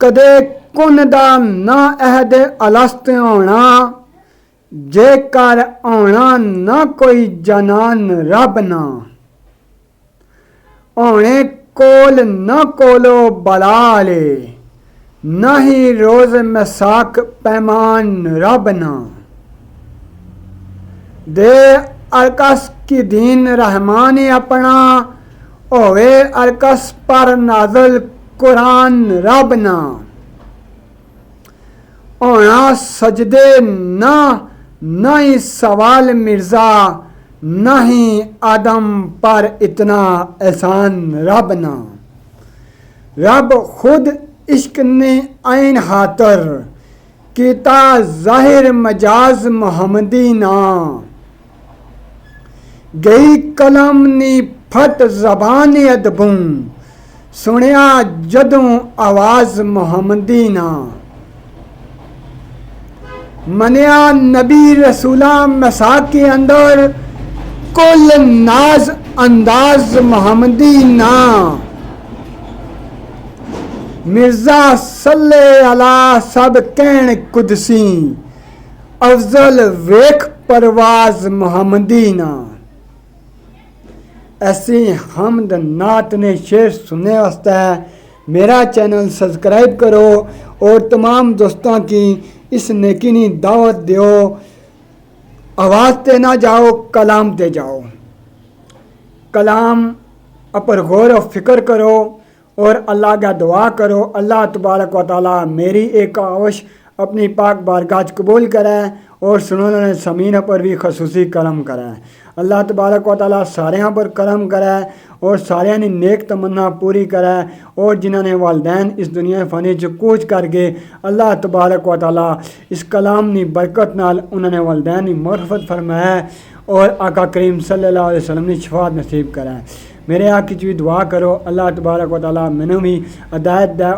کدے کن دا نہ عہد الست ہونا، جے کر آنا نہ کوئی جنان رب نہ، اونے کول نہ کولو بلالے، نہ ہی روز مساک پیمان رب نہ، دے ارکس کی دین رحمان اپنا، ہوئے ارکس پر نازل قرآن رب نہ، اونا سجدے نہ ہی سوال مرزا، نہ ہی آدم پر اتنا احسان رب نہ، رب خود عشق نے عین خاطر، کیتا ظاہر مجاز محمدی نہ، گئی کلم نی پھٹ زبان ادبوں، سنیا جدوں آواز محمدی نہ، منیا نبی رسولہ مساک کے اندر، کل ناز انداز محمدی نہ، مرزا صلی علی سب کہن قدسی، افضل ویکھ پرواز محمدی نہ۔ ایسی حمد نعت نے شعر سننے واسطے میرا چینل سبسکرائب کرو اور تمام دوستوں کی اس نیکی نی دعوت دیو، آواز تے نہ جاؤ کلام تے جاؤ، کلام پر غور و فکر کرو اور اللہ کا دعا کرو، اللہ تبارک و تعالی میری ایک کاوش اپنی پاک بارگاہ قبول کرے اور سننے سمین پر بھی خصوصی کرم کرے، اللہ تبارک و تعالی سارے پر کرم کرے اور سارے نے نیک تمنا پوری کرے، اور جنہوں نے والدین اس دنیا فانی چ کوچ کر کے اللہ تبارک و تعالی اس کلام نی برکت نال انہوں نے والدین کی مغفرت فرمائے اور آقا کریم صلی اللہ علیہ وسلم نے شفاعت نصیب کرے۔ میرے آقا کی دعا کرو اللہ تبارک و تعالی مینوں بھی ہدایت دے۔